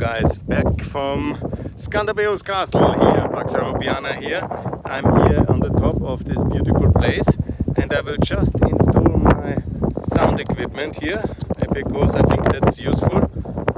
guys, back from Skenderbej castle here, Pax Europiana here. I'm here on the top of this beautiful place and I will just install my sound equipment here because I think that's useful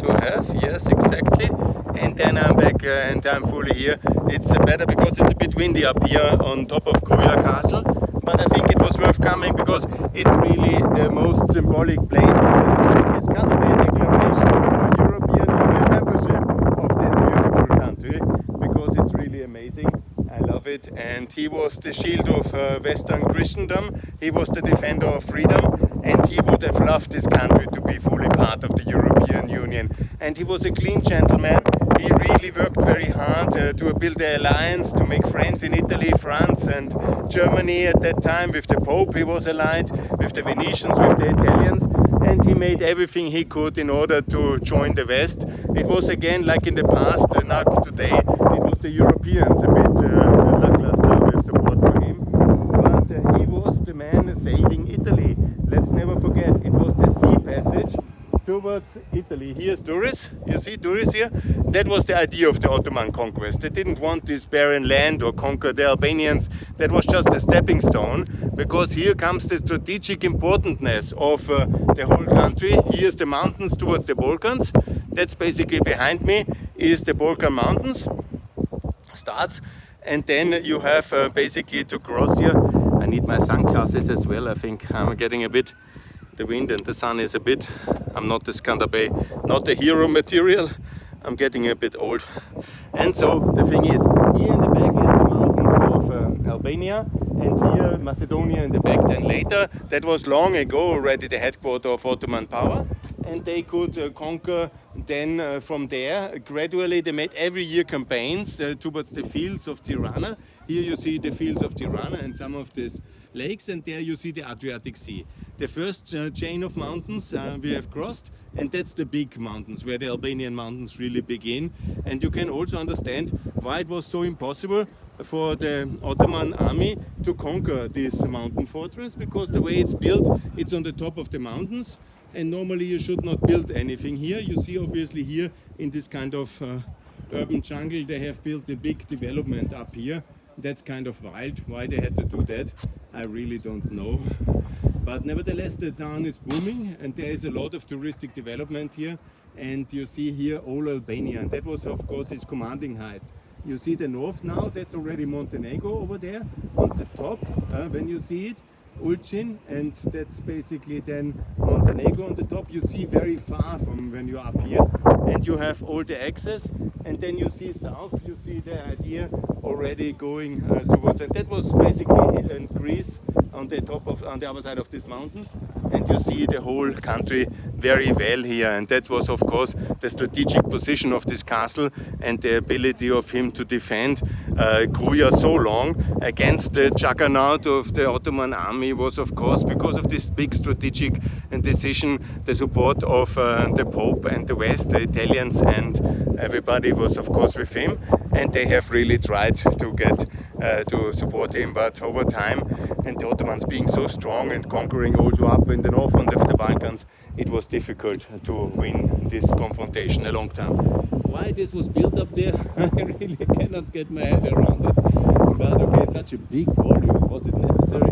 to have. Yes, exactly. And then I'm back and I'm fully here. It's better because it's a bit windy up here on top of Gruja castle, but I think it was worth coming because it's really the most symbolic place to make a Skenderbej Declaration for European Union membership of this beautiful country, because it's really amazing. I love it. And he was the shield of Western Christendom, he was the defender of freedom, and he would have loved this country to be fully part of the European Union. And he was a clean gentleman. He really worked very hard to build an alliance, to make friends in Italy, France and Germany at that time. With the Pope he was allied, with the Venetians, with the Italians, and he made everything he could in order to join the West. It was again like in the past, not today, it was the Europeans a bit lackluster with support for him. But he was the man saving Italy. Let's never forget, it was the sea passage towards Italy. Here's Duris, you see Duris here? That was the idea of the Ottoman conquest. They didn't want this barren land or conquer the Albanians. That was just a stepping stone, because here comes the strategic importance of the whole country. Here's the mountains towards the Balkans. That's basically behind me is the Balkan mountains. Starts, and then you have basically to cross here. I need my sunglasses as well. I think I'm getting a bit, the wind and the sun is a bit, I'm not the Skenderbej, not the hero material. I'm getting a bit old. And so the thing is, here in the back is the mountains of Albania, and here Macedonia in the back. Then later, that was long ago already the headquarters of Ottoman power, and they could conquer then from there. Gradually they made every year campaigns towards the fields of Tirana. Here you see the fields of Tirana and some of these lakes, and there you see the Adriatic Sea. The first chain of mountains we have crossed, and that's the big mountains where the Albanian mountains really begin. And you can also understand why it was so impossible for the Ottoman army to conquer this mountain fortress, because the way it's built, it's on the top of the mountains, and normally you should not build anything here. You see obviously here in this kind of urban jungle they have built a big development up here. That's kind of wild. Why they had to do that, I really don't know. But nevertheless, the town is booming and there is a lot of touristic development here. And you see here all Albania, and that was of course its commanding heights. You see the north now, that's already Montenegro over there on the top, when you see it, Ulcin, and that's basically then Montenegro on the top. You see very far from when you're up here, and you have all the access, and then you see south, you see the idea already going towards, and that was basically in Greece on the top of, on the other side of these mountains, and you see the whole country very well here. And that was of course the strategic position of this castle and the ability of him to defend Gruja so long against the juggernaut of the Ottoman army was of course because of this big strategic decision. The support of the Pope and the West, the Italians and everybody was of course with him, and they have really tried to get to support him. But over time, and the Ottomans being so strong and conquering also up in the north of the Balkans, it was difficult to win this confrontation a long time. Why this was built up there, I really cannot get my head around it. But okay, such a big volume, was it necessary?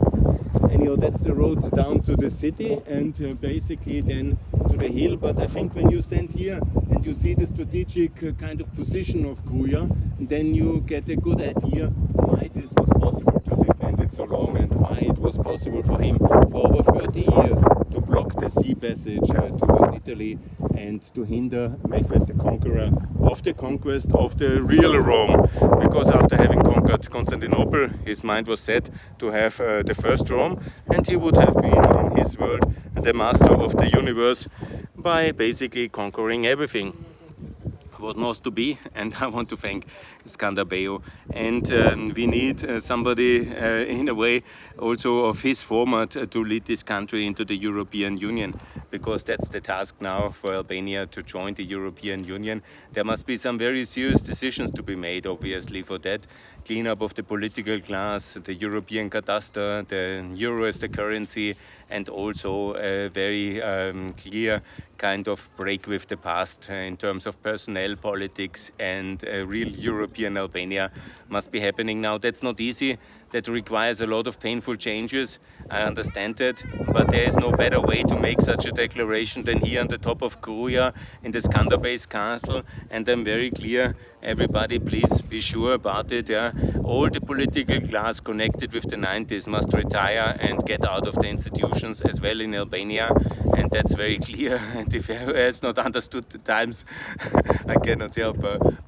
Anyhow, that's the road down to the city and basically then to the hill. But I think when you stand here and you see the strategic kind of position of Gruja, then you get a good idea why this was possible to defend it so long, and why it was possible for him for over 30 years to block the sea passage towards Italy and to hinder Mehmed the Conqueror of the conquest of the real Rome. Because after having conquered Constantinople, his mind was set to have the first Rome, and he would have been in his world the master of the universe by basically conquering everything what was to be. And I want to thank Skenderbej, and we need somebody in a way also of his format to lead this country into the European Union, because that's the task now for Albania to join the European Union. There must be some very serious decisions to be made, obviously, for that. Cleanup of the political class, the European cadastre, the euro as the currency, and also a very clear kind of break with the past in terms of personnel politics, and a real European Albania must be happening now. That's not easy. That requires a lot of painful changes. I understand that, but there is no better way to make such a declaration than here on the top of Kruja in the Skenderbej Castle. And I'm very clear, everybody please be sure about it. Yeah? All the political class connected with the 90s must retire and get out of the institutions as well in Albania. And that's very clear. And if who has not understood the times, I cannot help,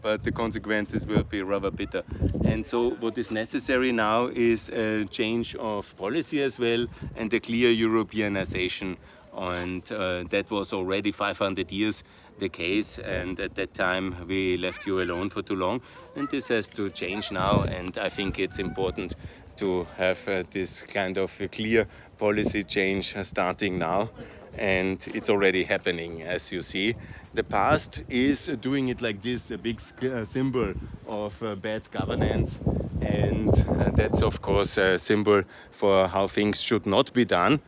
but the consequences will be rather bitter. And so what is necessary now is a change of policy as well, and a clear Europeanization. And that was already 500 years the case, and at that time we left you alone for too long, and this has to change now. And I think it's important to have this kind of a clear policy change starting now, and it's already happening, as you see. The past is doing it like this, a big symbol of bad governance, and that's of course a symbol for how things should not be done.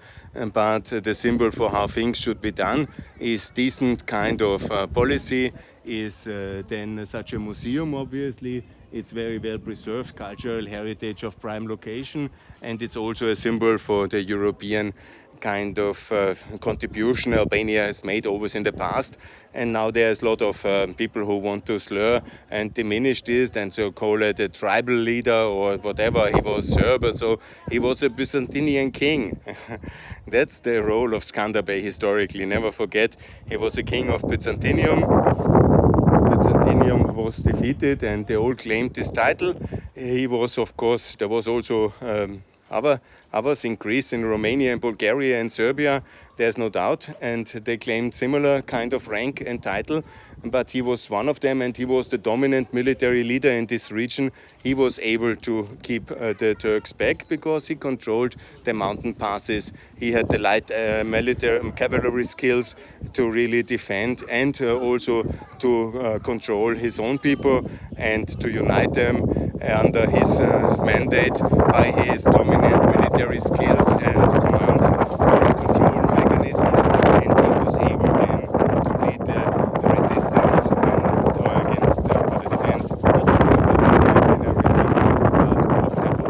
But the symbol for how things should be done is decent kind of policy, is then such a museum, obviously. It's very well preserved cultural heritage of prime location, and it's also a symbol for the European kind of contribution Albania has made always in the past. And now there's a lot of people who want to slur and diminish this, and so call it a tribal leader or whatever. He was Serb, so he was a Byzantinian king. That's the role of Skenderbej historically. Never forget, he was a king of Byzantium. Byzantium was defeated, and they all claimed this title. He was, of course, there was also others in Greece, in Romania, in Bulgaria, and Serbia, there's no doubt, and they claimed similar kind of rank and title, but he was one of them, and he was the dominant military leader in this region. He was able to keep the Turks back because he controlled the mountain passes. He had the light military cavalry skills to really defend, and also to control his own people and to unite them under his mandate by his dominant military skills and command and control mechanisms. And he was able then to lead the resistance against for the defense of the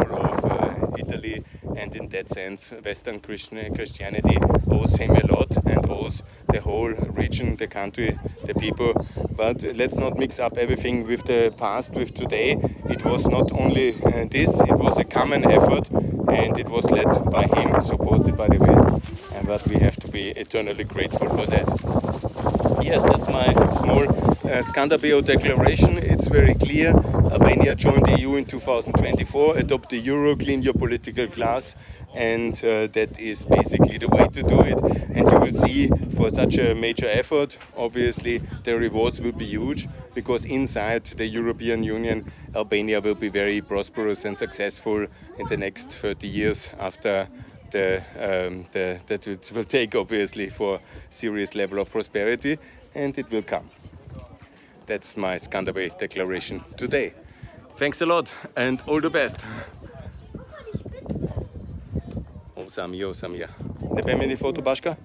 whole of Italy. And in that sense, Western Christianity owes him a lot, and owes the whole region, the country, the people. But let's not mix up everything with the past with today. It was not only this, it was a common effort, and it was led by him, supported by the West, and but we have to be eternally grateful for that. Yes, that's my small Skenderbej Declaration. It's very clear. Albania joined the EU in 2024, adopt the euro, clean your political class, and that is basically the way to do it. And you will see, for such a major effort, obviously the rewards will be huge, because inside the European Union, Albania will be very prosperous and successful in the next 30 years after that it will take, obviously, for serious level of prosperity, and it will come. That's my Skenderbej Declaration today. Thanks a lot and all the best. Osam, ja. Ne bem meni foto bashka?